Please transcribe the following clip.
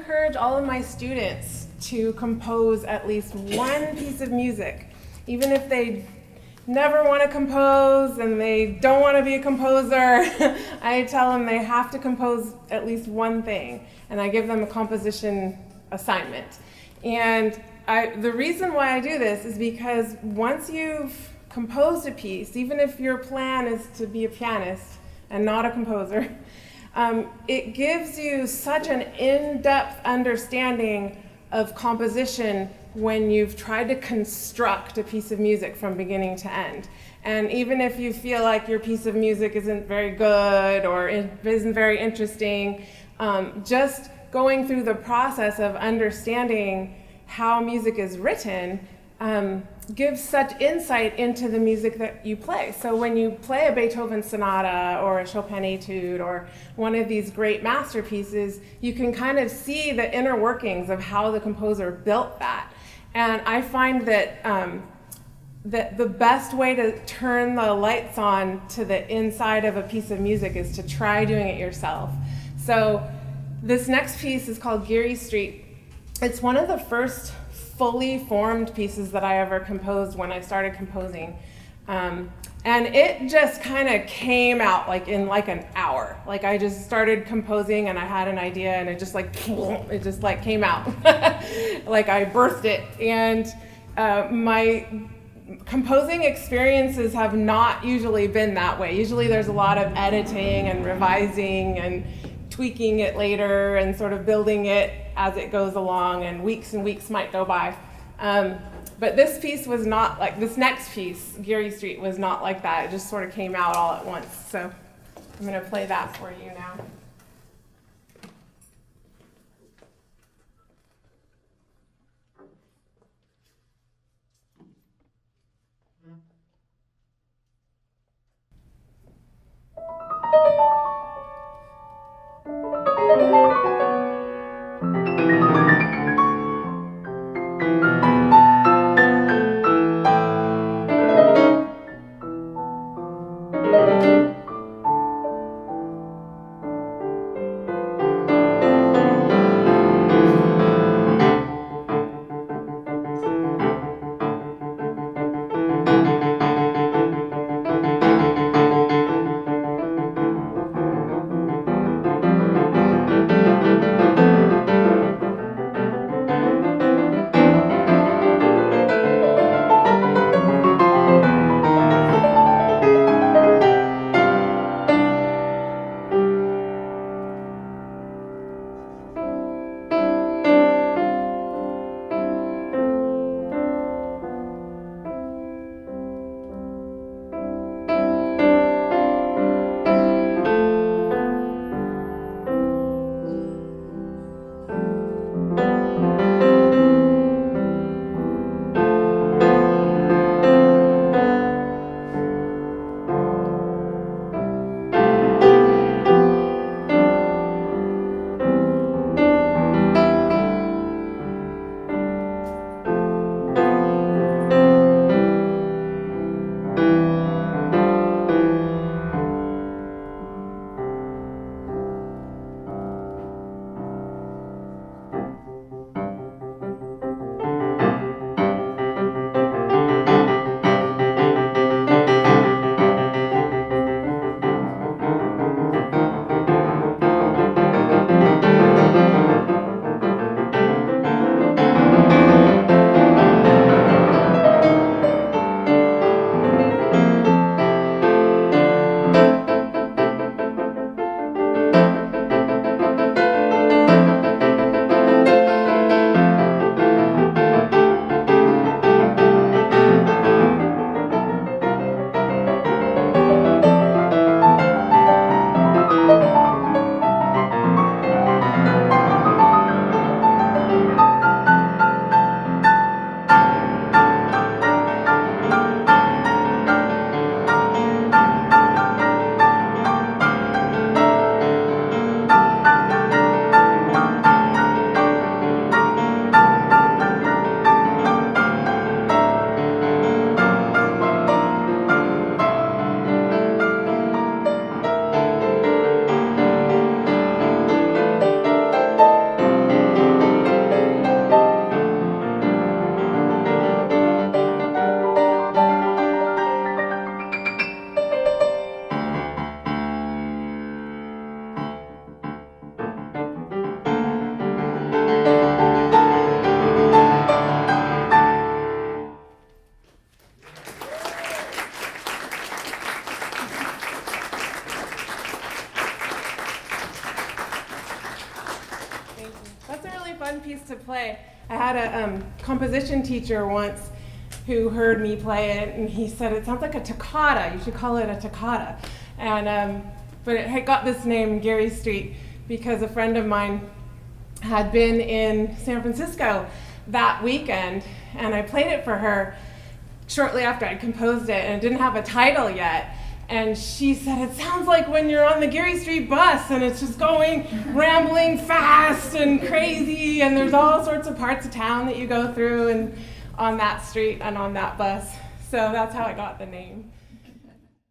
encourage all of my students to compose at least one piece of music, even if they never want to compose and they don't want to be a composer. I tell them they have to compose at least one thing, and I give them a composition assignment. And the reason why I do this is because once you've composed a piece, even if your plan is to be a pianist and not a composer, it gives you such an in-depth understanding of composition when you've tried to construct a piece of music from beginning to end. And even if you feel like your piece of music isn't very good or isn't very interesting, just going through the process of understanding how music is written gives such insight into the music that you play. So when you play a Beethoven sonata or a Chopin etude or one of these great masterpieces, you can kind of see the inner workings of how the composer built that. And I find that that the best way to turn the lights on to the inside of a piece of music is to try doing it yourself. So this next piece is called Geary Street. It's one of the first fully formed pieces that I ever composed when I started composing. And it just kind of came out like in like an hour. Like I just started composing and I had an idea and it just came out. Like I birthed it. And my composing experiences have not usually been that way. Usually there's a lot of editing and revising and tweaking it later and sort of building it as it goes along, and weeks might go by. But this piece was not like, this next piece, Geary Street, was not like that. It just sort of came out all at once. So I'm going to play that for you now. piece to play. I had a composition teacher once who heard me play it, and he said, it sounds like a toccata. You should call it a toccata. And but it had got this name, Geary Street, because a friend of mine had been in San Francisco that weekend, and I played it for her shortly after I'd composed it, and it didn't have a title yet. And she said, it sounds like when you're on the Geary Street bus and it's just going, rambling fast and crazy, and there's all sorts of parts of town that you go through and on that street and on that bus. So that's how I got the name.